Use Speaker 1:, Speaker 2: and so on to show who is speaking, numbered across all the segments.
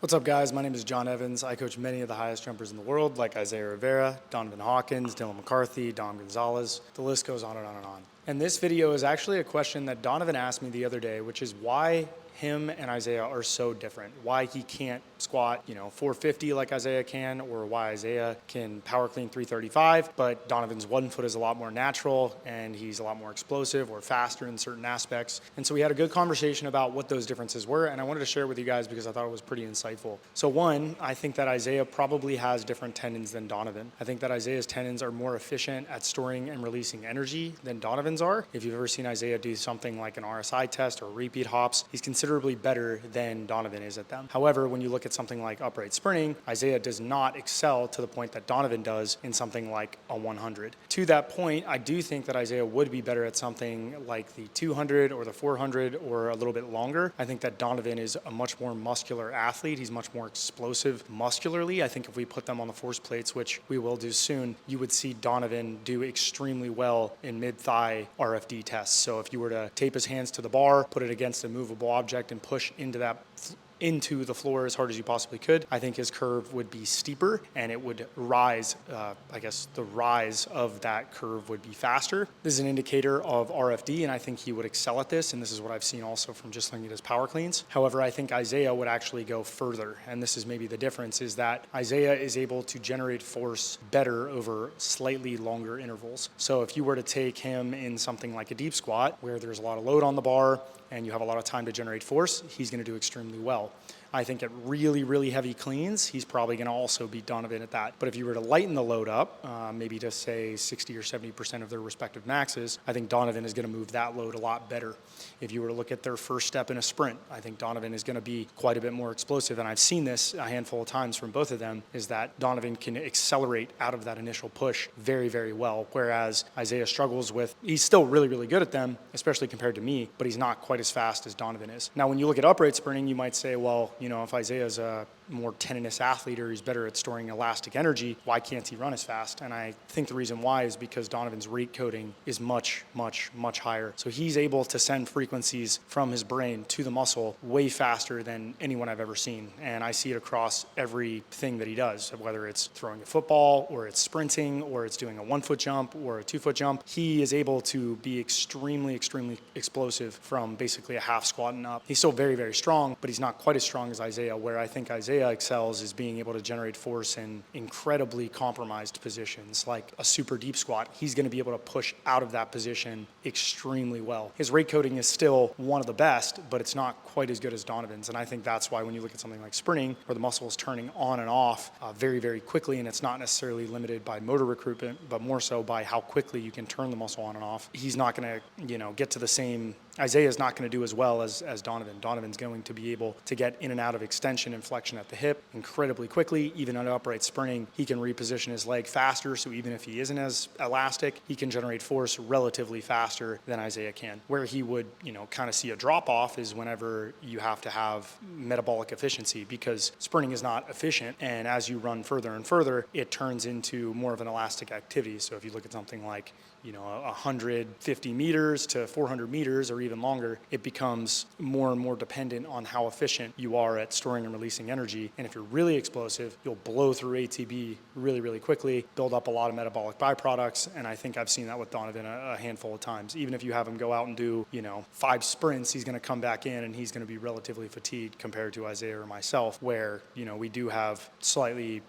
Speaker 1: What's up, guys? My name is John Evans. I coach many of the highest jumpers in the world, like Isaiah Rivera, Donovan Hawkins, Dylan McCarthy, Dom Gonzalez. The list goes on and on and on. And this video is actually a question that Donovan asked me the other day, which is why him and Isaiah are so different. Why he can't squat, 450 like Isaiah can, or why Isaiah can power clean 335, but Donovan's 1 foot is a lot more natural and he's a lot more explosive or faster in certain aspects. And so we had a good conversation about what those differences were, and I wanted to share with you guys because I thought it was pretty insightful. So one, I think that Isaiah probably has different tendons than Donovan. I think that Isaiah's tendons are more efficient at storing and releasing energy than Donovan's are. If you've ever seen Isaiah do something like an RSI test or repeat hops, he's considerably better than Donovan is at them. However, when you look at something like upright sprinting, Isaiah does not excel to the point that Donovan does in something like a 100. To that point, I do think that Isaiah would be better at something like the 200 or the 400 or a little bit longer. I think that Donovan is a much more muscular athlete. He's much more explosive muscularly. I think if we put them on the force plates, which we will do soon, you would see Donovan do extremely well in mid-thigh RFD tests. So if you were to tape his hands to the bar, put it against a movable object and push into the floor as hard as you possibly could, I think his curve would be steeper and it would rise. The rise of that curve would be faster. This is an indicator of RFD, and I think he would excel at this, and this is what I've seen also from just looking at his power cleans. However, I think Isaiah would actually go further, and this is maybe the difference, is that Isaiah is able to generate force better over slightly longer intervals. So if you were to take him in something like a deep squat, where there's a lot of load on the bar and you have a lot of time to generate force, he's going to do extremely well. I think at really, really heavy cleans, he's probably going to also beat Donovan at that. But if you were to lighten the load up, maybe to say 60 or 70% of their respective maxes, I think Donovan is going to move that load a lot better. If you were to look at their first step in a sprint, I think Donovan is going to be quite a bit more explosive. And I've seen this a handful of times from both of them, is that Donovan can accelerate out of that initial push very, very well. Whereas Isaiah struggles with, he's still really, really good at them, especially compared to me, but he's not quite as fast as Donovan is. Now, when you look at upright sprinting, you might say, well, if Isaiah's a more tendinous athlete or he's better at storing elastic energy, why can't he run as fast? And I think the reason why is because Donovan's rate coding is much, much, much higher. So he's able to send frequencies from his brain to the muscle way faster than anyone I've ever seen. And I see it across everything that he does, whether it's throwing a football or it's sprinting or it's doing a 1 foot jump or a 2 foot jump. He is able to be extremely, extremely explosive from basically a half squat and up. He's still very, very strong, but he's not quite as strong as Isaiah. Where I think Isaiah excels is being able to generate force in incredibly compromised positions, like a super deep squat. He's going to be able to push out of that position extremely well. His rate coding is still one of the best, but it's not quite as good as Donovan's. And I think that's why when you look at something like sprinting, where the muscle is turning on and off very, very quickly, and it's not necessarily limited by motor recruitment, but more so by how quickly you can turn the muscle on and off, he's not going to, get to the same. Isaiah's not going to do as well as Donovan. Donovan's going to be able to get in and out of extension and flexion at the hip incredibly quickly. Even on upright sprinting, he can reposition his leg faster, so even if he isn't as elastic, he can generate force relatively faster than Isaiah can. Where he would, kind of see a drop-off is whenever you have to have metabolic efficiency, because sprinting is not efficient, and as you run further and further, it turns into more of an elastic activity. So if you look at something like 150 meters to 400 meters or even longer, it becomes more and more dependent on how efficient you are at storing and releasing energy. And if you're really explosive, you'll blow through ATB really, really quickly, build up a lot of metabolic byproducts. And I think I've seen that with Donovan a handful of times. Even if you have him go out and do, 5 sprints, he's going to come back in and he's going to be relatively fatigued compared to Isaiah or myself, where, we do have slightly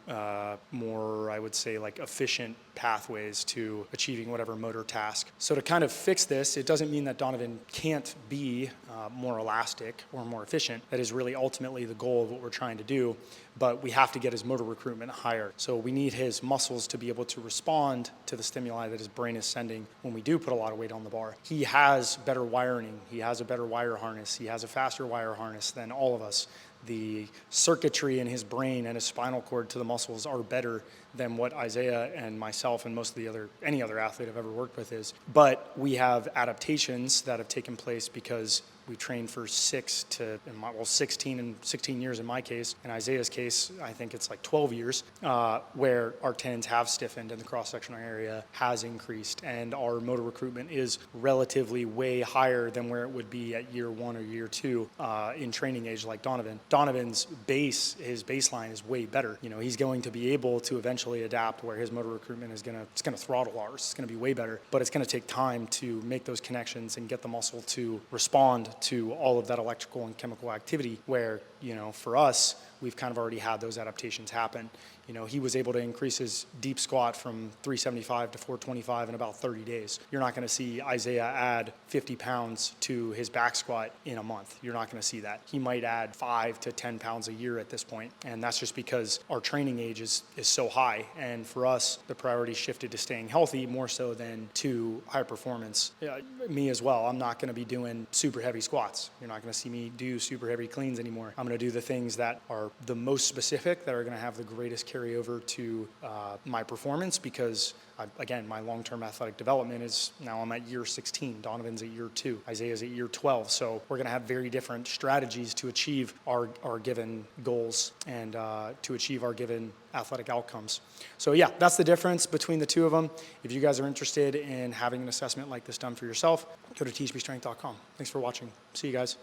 Speaker 1: more, I would say, like efficient pathways to achieving whatever motor task. So to kind of fix this, it doesn't mean that Donovan can't be more elastic or more efficient. That is really ultimately the goal of what we're trying to do, but we have to get his motor recruitment higher. So we need his muscles to be able to respond to the stimuli that his brain is sending when we do put a lot of weight on the bar. He has better wiring. He has a better wire harness. He has a faster wire harness than all of us. The circuitry in his brain and his spinal cord to the muscles are better than what Isaiah and myself and most of any other athlete I've ever worked with is. But we have adaptations that have taken place because we trained for 16 years in my case. In Isaiah's case, I think it's like 12 years, where our tendons have stiffened and the cross-sectional area has increased, and our motor recruitment is relatively way higher than where it would be at year 1 or year 2 in training age like Donovan. Donovan's his baseline is way better. He's going to be able to eventually adapt where his motor recruitment is gonna throttle ours. It's gonna be way better, but it's gonna take time to make those connections and get the muscle to respond to all of that electrical and chemical activity where, for us, we've kind of already had those adaptations happen. He was able to increase his deep squat from 375 to 425 in about 30 days. You're not going to see Isaiah add 50 pounds to his back squat in a month. You're not going to see that. He might add 5 to 10 pounds a year at this point, and that's just because our training age is so high. And for us, the priority shifted to staying healthy more so than to high performance. Me as well. I'm not going to be doing super heavy squats. You're not going to see me do super heavy cleans anymore. I'm going to do the things that are the most specific, that are going to have the greatest carryover to my performance, because again, my long-term athletic development is now I'm at year 16, Donovan's at year 2, Isaiah's at year 12. So we're going to have very different strategies to achieve our given goals and to achieve our given athletic outcomes. So yeah, that's the difference between the two of them. If you guys are interested in having an assessment like this done for yourself, go to THPStrength.com. Thanks for watching. See you guys.